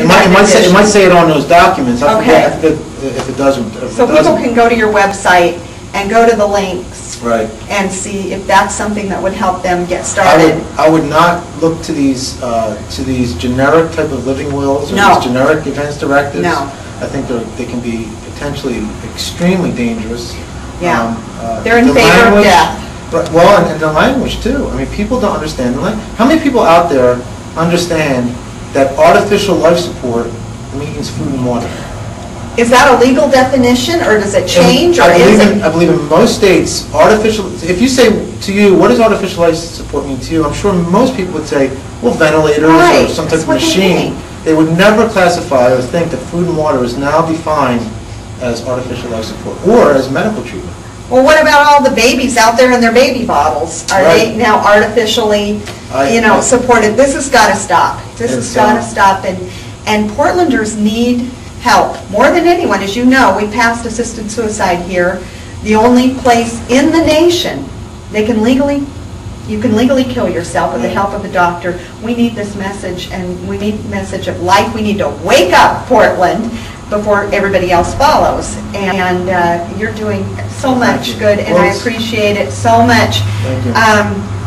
It might say it on those documents. I Okay. forget if it doesn't. So people can go to your website and go to the links Right. and see if that's something that would help them get started. I would not look to these generic type of living wills or No. these generic events directives. No. I think they can be potentially extremely dangerous. Yeah. They're in favor of language- death. Right, well, and the language too. I mean, people don't understand the language. How many people out there understand that artificial life support means food and water? Is that a legal definition, or does it change, or is it? I believe in most states, if you say to you, what does artificial life support mean to you? I'm sure most people would say, well, ventilators Right, or some type that's of what they machine. think. They would never classify or think that food and water is now defined as artificial life support or as medical treatment. Well, what about all the babies out there in their baby bottles? Are they Right. now artificially, supported? This has got to stop. This has got to stop, and Portlanders need help more than anyone. As you know, we passed assisted suicide here, the only place in the nation you can legally kill yourself with the help of a doctor. We need this message, and we need a message of life. We need to wake up, Portland, before everybody else follows. And you're doing so much good, and I appreciate it so much. Thank you.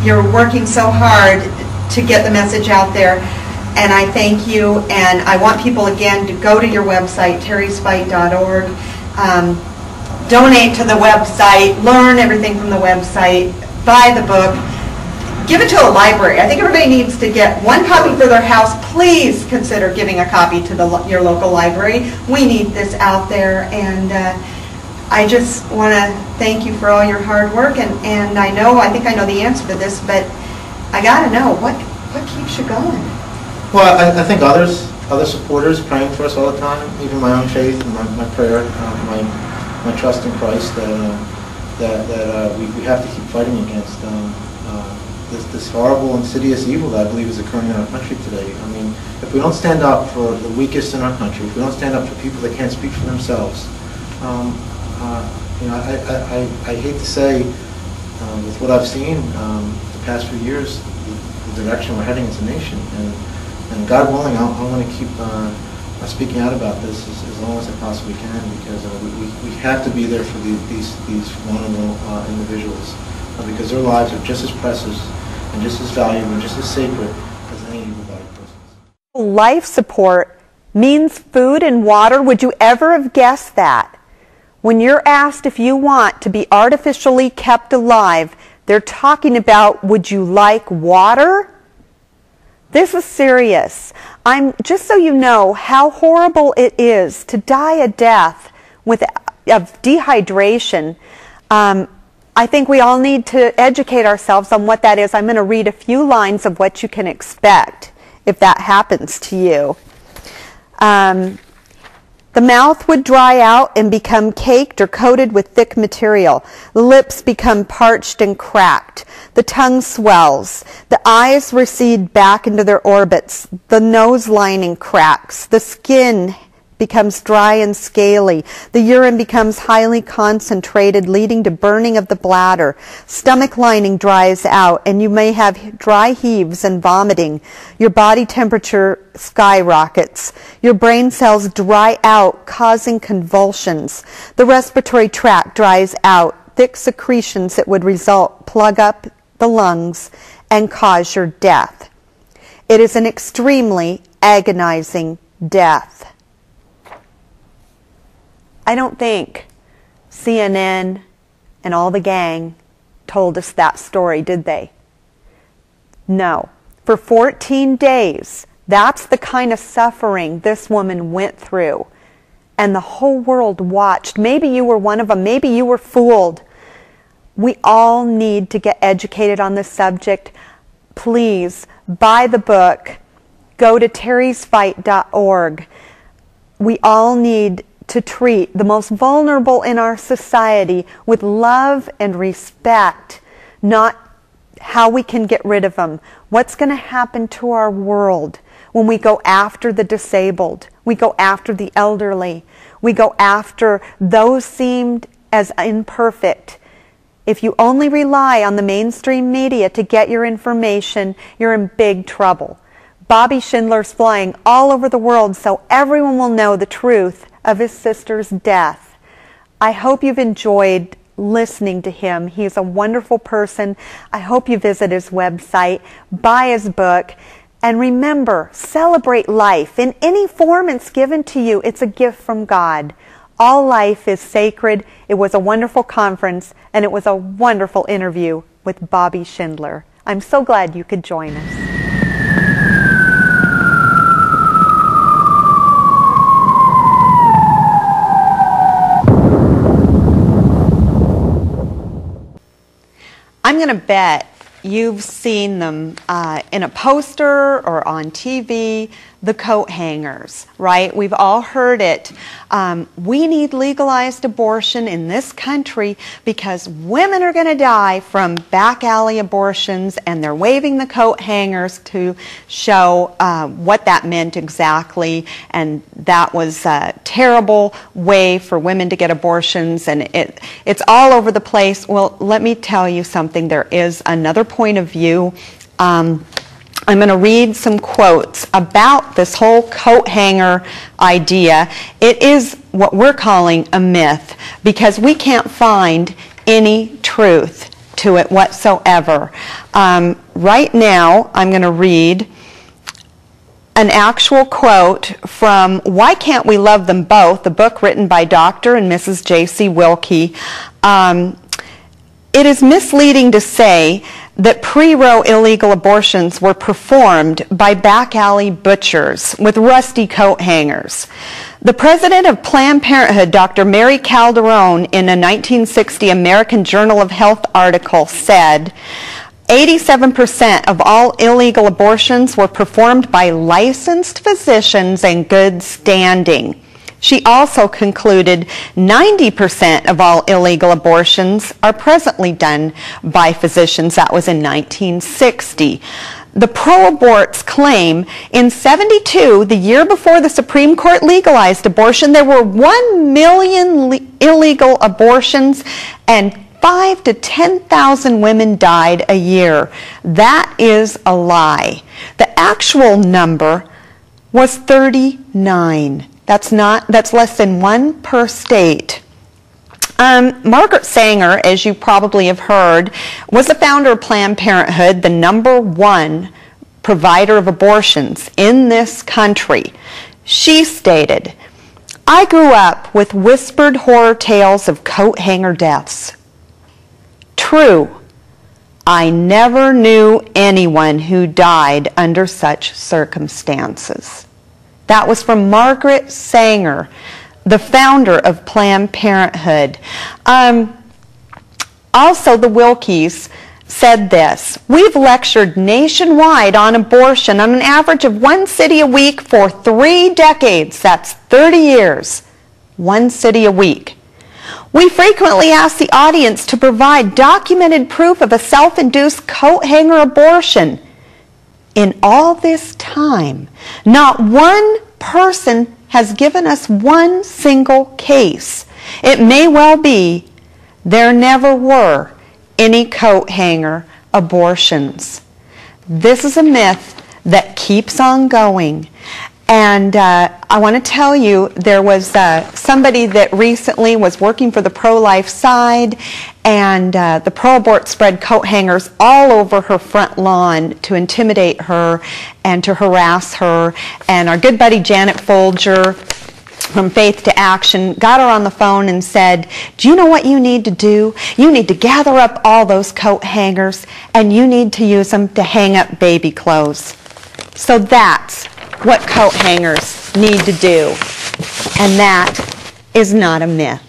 You're working so hard to get the message out there, and I thank you. And I want people, again, to go to your website, terrysfight.org, donate to the website, learn everything from the website, buy the book, give it to a library. I think everybody needs to get one copy for their house. Please consider giving a copy to your local library. We need this out there, and I just want to thank you for all your hard work. And I think I know the answer to this, but I got to know what keeps you going. Well, I think other supporters praying for us all the time, even my own faith and my prayer, my trust in Christ, that we have to keep fighting against this horrible, insidious evil that I believe is occurring in our country today. I mean, if we don't stand up for the weakest in our country, if we don't stand up for people that can't speak for themselves, I hate to say, with what I've seen the past few years, the direction we're heading as a nation, and God willing, I'm going to keep speaking out about this as long as I possibly can, because we have to be there for these vulnerable individuals, because their lives are just as precious and just as valuable and just as sacred as any able-bodied person's. Life support means food and water. Would you ever have guessed that? When you're asked if you want to be artificially kept alive, they're talking about, would you like water? This is serious. Just so you know how horrible it is to die a death of dehydration. I think we all need to educate ourselves on what that is. I'm going to read a few lines of what you can expect if that happens to you. The mouth would dry out and become caked or coated with thick material. The lips become parched and cracked. The tongue swells. The eyes recede back into their orbits. The nose lining cracks. The skin becomes dry and scaly. The urine becomes highly concentrated, leading to burning of the bladder. Stomach lining dries out, and you may have dry heaves and vomiting. Your body temperature skyrockets. Your brain cells dry out, causing convulsions. The respiratory tract dries out. Thick secretions that would plug up the lungs and cause your death. It is an extremely agonizing death. I don't think CNN and all the gang told us that story, did they? No. For 14 days, that's the kind of suffering this woman went through. And the whole world watched. Maybe you were one of them. Maybe you were fooled. We all need to get educated on this subject. Please, buy the book. Go to terrysfight.org. We all need to treat the most vulnerable in our society with love and respect, not how we can get rid of them. What's going to happen to our world when we go after the disabled, we go after the elderly, we go after those seemed as imperfect? If you only rely on the mainstream media to get your information, you're in big trouble. Bobby Schindler's flying all over the world so everyone will know the truth of his sister's death. I hope you've enjoyed listening to him. He's a wonderful person. I hope you visit his website, buy his book, and remember, celebrate life. In any form it's given to you, it's a gift from God. All life is sacred. It was a wonderful conference, and it was a wonderful interview with Bobby Schindler. I'm so glad you could join us. I'm going to bet you've seen them in a poster or on TV, the coat hangers, right? We've all heard it. We need legalized abortion in this country because women are going to die from back alley abortions, and they're waving the coat hangers to show what that meant exactly, and that was a terrible way for women to get abortions, and it's all over the place. Well, let me tell you something. There is another point of view. I'm going to read some quotes about this whole coat hanger idea. It is what we're calling a myth because we can't find any truth to it whatsoever. Right now, I'm going to read an actual quote from Why Can't We Love Them Both, the book written by Dr. and Mrs. J.C. Wilkie. It is misleading to say that pre-Roe illegal abortions were performed by back alley butchers with rusty coat hangers. The president of Planned Parenthood, Dr. Mary Calderon, in a 1960 American Journal of Health article said, 87% of all illegal abortions were performed by licensed physicians in good standing. She also concluded 90% of all illegal abortions are presently done by physicians. That was in 1960. The pro-aborts claim in 72, the year before the Supreme Court legalized abortion, there were 1 million illegal abortions and 5,000 to 10,000 women died a year. That is a lie. The actual number was 39. That's less than 1 per state. Margaret Sanger, as you probably have heard, was the founder of Planned Parenthood, the #1 provider of abortions in this country. She stated, "I grew up with whispered horror tales of coat hanger deaths. True, I never knew anyone who died under such circumstances." That was from Margaret Sanger, the founder of Planned Parenthood. Also, the Wilkies said this, "We've lectured nationwide on abortion on an average of 1 city a week for 3 decades. That's 30 years. 1 city a week. We frequently ask the audience to provide documented proof of a self-induced coat hanger abortion. In all this time, not one person has given us 1 single case. It may well be there never were any coat hanger abortions." This is a myth that keeps on going. And I want to tell you, there was somebody that recently was working for the pro-life side, and the pro-abort spread coat hangers all over her front lawn to intimidate her and to harass her. And our good buddy Janet Folger from Faith to Action got her on the phone and said, "Do you know what you need to do? You need to gather up all those coat hangers and you need to use them to hang up baby clothes." So that's what coat hangers need to do. And that is not a myth.